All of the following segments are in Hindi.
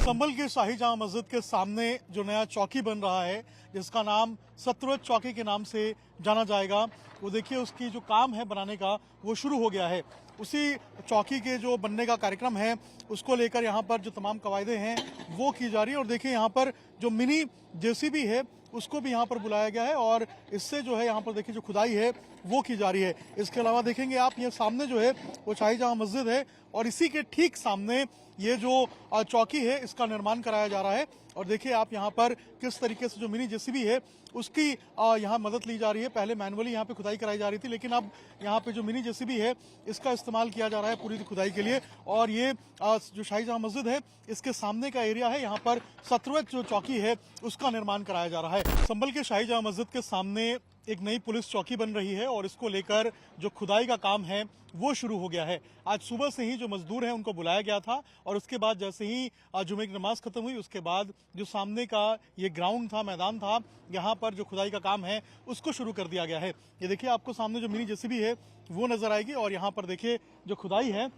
संभल के शाही जामा मस्जिद के सामने जो नया चौकी बन रहा है, जिसका नाम सतरत चौकी के नाम से जाना जाएगा, वो देखिए उसकी जो काम है बनाने का वो शुरू हो गया है। उसी चौकी के जो बनने का कार्यक्रम है उसको लेकर यहाँ पर जो तमाम कवायदे हैं वो की जा रही है। और देखिए यहाँ पर जो मिनी जेसीबी है उसको भी यहाँ पर बुलाया गया है और इससे जो है यहाँ पर देखिए जो खुदाई है वो की जा रही है। इसके अलावा देखेंगे आप ये सामने जो है वो शाही जामा मस्जिद है और इसी के ठीक सामने ये जो चौकी है इसका निर्माण कराया जा रहा है। और देखिए आप यहाँ पर किस तरीके से जो मिनी जेसीबी है उसकी यहाँ मदद ली जा रही है। पहले मैनुअली यहाँ पे खुदाई कराई जा रही थी, लेकिन अब यहाँ पे जो मिनी जेसीबी है इसका इस्तेमाल किया जा रहा है पूरी खुदाई के लिए। और ये जो शाही जामा मस्जिद है इसके सामने का एरिया है, यहाँ पर सतरत जो चौकी है उसका निर्माण कराया जा रहा है। संभल के शाही जामा मस्जिद के सामने एक नई पुलिस चौकी बन रही है और इसको लेकर जो खुदाई का काम है वो शुरू हो गया है। आज सुबह से ही जो मजदूर हैं उनको बुलाया गया था और उसके बाद जैसे ही जुमे की नमाज खत्म हुई उसके बाद जो सामने का ये ग्राउंड था, मैदान था, यहाँ पर जो खुदाई का काम है उसको शुरू कर दिया गया है। ये देखिए आपको सामने जो मिनी जेसीबी है वो नजर आएगी और यहाँ पर देखिए जो खुदाई है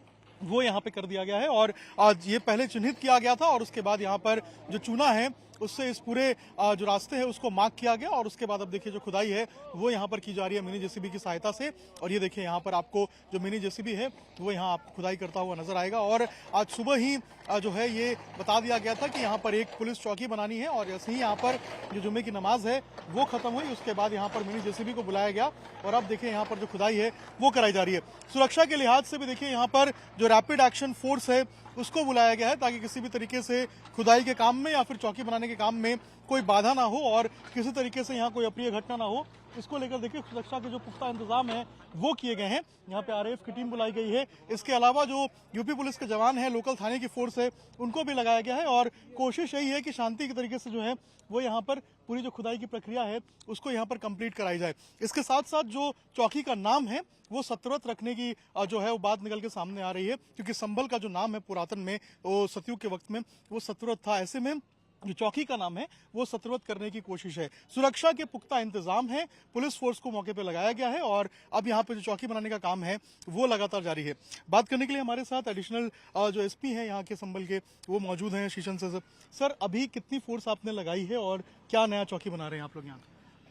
वो यहाँ पे कर दिया गया है। और आज ये पहले चिन्हित किया गया था और उसके बाद यहाँ पर जो चूना है उससे इस पूरे जो रास्ते हैं उसको मार्क किया गया और उसके बाद अब देखिए जो खुदाई है वो यहाँ पर की जा रही है मिनी जेसीबी की सहायता से। और ये देखिए यहाँ पर आपको जो मिनी जेसीबी है वो यहाँ आपको खुदाई करता हुआ नजर आएगा। और आज सुबह ही जो है ये बता दिया गया था कि यहाँ पर एक पुलिस चौकी बनानी है और जैसे ही यहाँ पर जो जुम्मे की नमाज है वो खत्म हुई उसके बाद यहाँ पर मिनी जेसीबी को बुलाया गया और अब देखिए यहाँ पर जो खुदाई है वो कराई जा रही है। सुरक्षा के लिहाज से भी देखिए यहाँ पर जो रैपिड एक्शन फोर्स है उसको बुलाया गया है ताकि किसी भी तरीके से खुदाई के काम में या फिर चौकी बनाने के काम में कोई बाधा ना हो और किसी तरीके से यहाँ कोई अप्रिय घटना ना हो। इसको लेकर देखिए सुरक्षा के जो पुख्ता इंतजाम है वो किए गए हैं। यहाँ पे आरएएफ की टीम बुलाई गई है। इसके अलावा जो यूपी पुलिस के जवान है, लोकल थाने की फोर्स है, उनको भी लगाया गया है और कोशिश यही है कि शांति के तरीके से जो है वो यहाँ पर पूरी जो खुदाई की प्रक्रिया है उसको यहाँ पर कंप्लीट कराई जाए। इसके साथ साथ जो चौकी का नाम है वो सतरत रखने की जो है वो बात निकल के सामने आ रही है, क्योंकि संभल का जो नाम है पुरातन में वो सतयुग के वक्त में वो सतरत था। ऐसे में जो चौकी का नाम है वो सतरत करने की कोशिश है। सुरक्षा के पुख्ता इंतजाम है, पुलिस फोर्स को मौके पे लगाया गया है और अब यहाँ पे जो चौकी बनाने का काम है वो लगातार जारी है। बात करने के लिए हमारे साथ एडिशनल जो एसपी हैं यहाँ के संभल के वो मौजूद हैं, शीशन से। सर अभी कितनी फोर्स आपने लगाई है और क्या नया चौकी बना रहे हैं आप लोग यहाँ?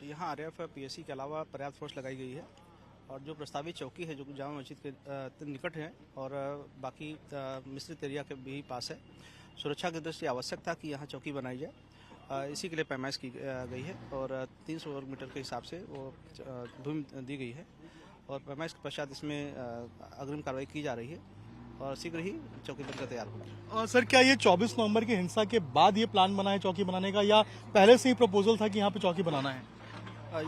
यहाँ आरएएफ पीएससी के अलावा पर्याप्त फोर्स लगाई गई है और जो प्रस्तावित चौकी है जो जामा मस्जिद के निकट है और बाकी मिश्रित एरिया के भी पास है, सुरक्षा की दृष्टि आवश्यक था कि यहाँ चौकी बनाई जाए। इसी के लिए पैमाइश की गई है और 300 वर्ग मीटर के हिसाब से वो भूमि दी गई है और पैमाइश के पश्चात इसमें अग्रिम कार्रवाई की जा रही है और शीघ्र ही चौकी बनकर तैयार होगा। सर क्या ये 24 नवंबर की हिंसा के बाद ये प्लान बना है चौकी बनाने का या पहले से ही प्रपोजल था कि यहाँ पे चौकी बनाना है?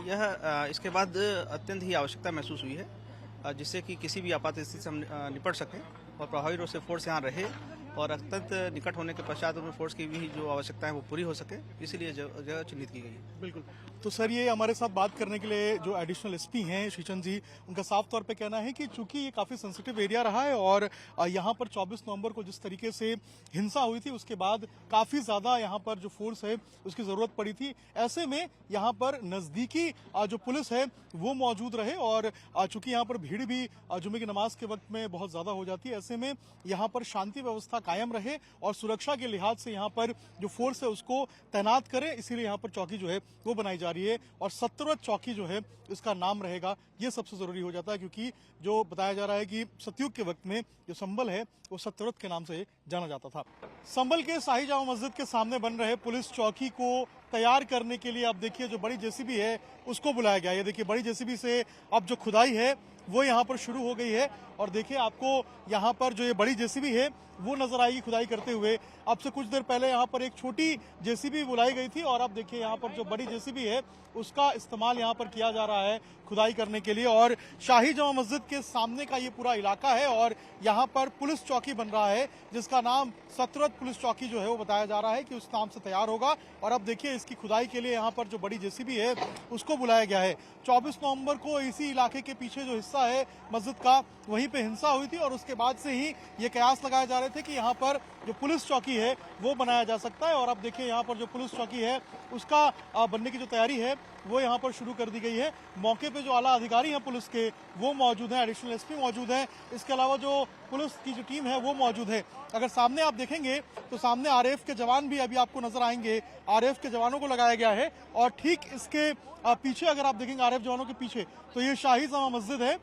यह इसके बाद अत्यंत ही आवश्यकता महसूस हुई है जिससे कि किसी भी आपात स्थिति से हम निपट सकें और प्रभावी रूप से फोर्स यहाँ रहे और अत्यंत निकट होने के पश्चात उनमें फोर्स की भी जो आवश्यकता है वो पूरी हो सके, इसीलिए जगह चिन्हित की गई है। बिल्कुल। तो सर ये हमारे साथ बात करने के लिए जो एडिशनल एसपी हैं शीशन जी, उनका साफ तौर पे कहना है कि चूंकि ये काफी सेंसिटिव एरिया रहा है और यहाँ पर 24 नवंबर को जिस तरीके से हिंसा हुई थी उसके बाद काफी ज्यादा यहाँ पर जो फोर्स है उसकी जरूरत पड़ी थी। ऐसे में यहाँ पर नजदीकी जो पुलिस है वो मौजूद रहे और चूंकि यहाँ पर भीड़ भी जुमे की नमाज के वक्त में बहुत ज्यादा हो जाती है, ऐसे में यहाँ पर शांति व्यवस्था कायम रहे और सुरक्षा के लिहाज से यहाँ पर जो फोर्स है उसको तैनात करे, इसीलिए यहाँ पर चौकी जो है वो बनाई जा रही है और सतरत चौकी जो है इसका नाम रहेगा। ये सबसे जरूरी हो जाता है क्योंकि जो बताया जा रहा है कि सतयुग के वक्त में जो संभल है वो सतरत के नाम से जाना जाता था। संभल के शाही जामा मस्जिद के सामने बन रहे पुलिस चौकी को तैयार करने के लिए अब देखिए जो बड़ी जेसीबी है उसको बुलाया गया। ये देखिए बड़ी जेसीबी से अब जो खुदाई है वो यहाँ पर शुरू हो गई है और देखिए आपको यहाँ पर जो ये बड़ी जेसीबी है वो नजर आएगी खुदाई करते हुए। अब से कुछ देर पहले यहाँ पर एक छोटी जेसीबी बुलाई गई थी और अब देखिए यहाँ पर जो बड़ी जेसीबी है उसका इस्तेमाल यहाँ पर किया जा रहा है खुदाई करने के लिए। और शाही जामा मस्जिद के सामने का ये पूरा इलाका है और यहाँ पर पुलिस चौकी बन रहा है जिसका नाम सतरत पुलिस चौकी जो है वो बताया जा रहा है कि उस नाम से तैयार होगा। और अब देखिए इसकी खुदाई के लिए यहाँ पर जो बड़ी जेसीबी है उसको बुलाया गया है। 24 नवंबर को इसी इलाके के पीछे जो हिस्सा है मस्जिद का वहीं पे हिंसा हुई थी और उसके बाद से ही ये कयास लगाए जा रहे थे कि यहाँ पर जो पुलिस चौकी है वो बनाया जा सकता है। और अब देखिए यहाँ पर जो पुलिस चौकी है उसका बनने की जो तैयारी है वो यहाँ पर शुरू कर दी गई है। मौके पे जो आला अधिकारी हैं पुलिस के वो मौजूद हैं, एडिशनल एसपी मौजूद हैं, इसके अलावा जो पुलिस की जो टीम है वो मौजूद है। अगर सामने आप देखेंगे तो सामने आरएएफ के जवान भी अभी आपको नजर आएंगे, आरएएफ के जवानों को लगाया गया है। और ठीक इसके पीछे अगर आप देखेंगे आरएएफ जवानों के पीछे, तो ये शाही जामा मस्जिद है।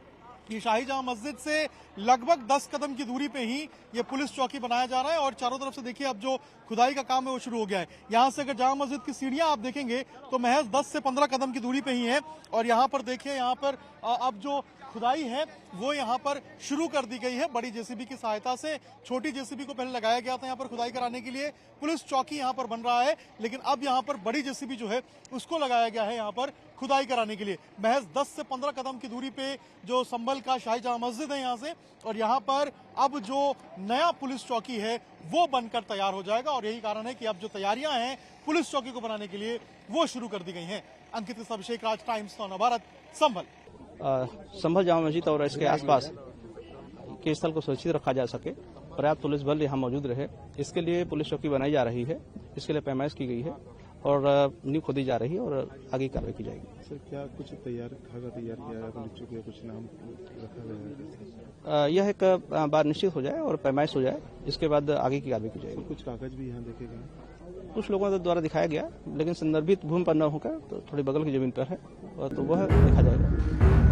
ये शाही जामा मस्जिद से लगभग 10 कदम की दूरी पे ही ये पुलिस चौकी बनाया जा रहा है। और चारों तरफ से देखिए अब जो खुदाई का काम है वो शुरू हो गया है। यहाँ से अगर जामा मस्जिद की सीढ़ियां आप देखेंगे तो महज 10 से 15 कदम की दूरी पे ही है। और यहाँ पर देखिए, यहाँ पर अब जो खुदाई है वो यहाँ पर शुरू कर दी गई है बड़ी जेसीबी की सहायता से। छोटी जेसीबी को पहले लगाया गया था यहाँ पर खुदाई कराने के लिए, पुलिस चौकी यहाँ पर बन रहा है, लेकिन अब यहाँ पर बड़ी जेसीबी जो है उसको लगाया गया है यहाँ पर खुदाई कराने के लिए। महज 10 से 15 कदम की दूरी पे जो संभल का शाही जामा मस्जिद है यहाँ से, और यहाँ पर अब जो नया पुलिस चौकी है वो बनकर तैयार हो जाएगा। और यही कारण है कि अब जो तैयारियां हैं पुलिस चौकी को बनाने के लिए वो शुरू कर दी गई हैं। अंकित के साथ अभिषेक राज, टाइम्स नौ भारत, संभल। संभल जामा मस्जिद और इसके आसपास के स्थल को सुरक्षित रखा जा सके, पर्याप्त पुलिस बल यहाँ मौजूद रहे, इसके लिए पुलिस चौकी बनाई जा रही है। इसके लिए पैमाइश की गई है और नींव खोदी जा रही है और आगे कार्रवाई की जाएगी। सर, क्या कुछ तैयार किया है पुलिस चौकी, कुछ नाम रखा गया है? यह एक बार निश्चित हो जाए और पैमाइश हो जाए, इसके बाद आगे की कार्रवाई की जाएगी। कुछ कागज भी यहाँ देखे गए? कुछ लोगों द्वारा दिखाया गया, लेकिन संदर्भित भूमि पर न होकर तो थोड़ी बगल की जमीन पर है, तो वह देखा जाएगा।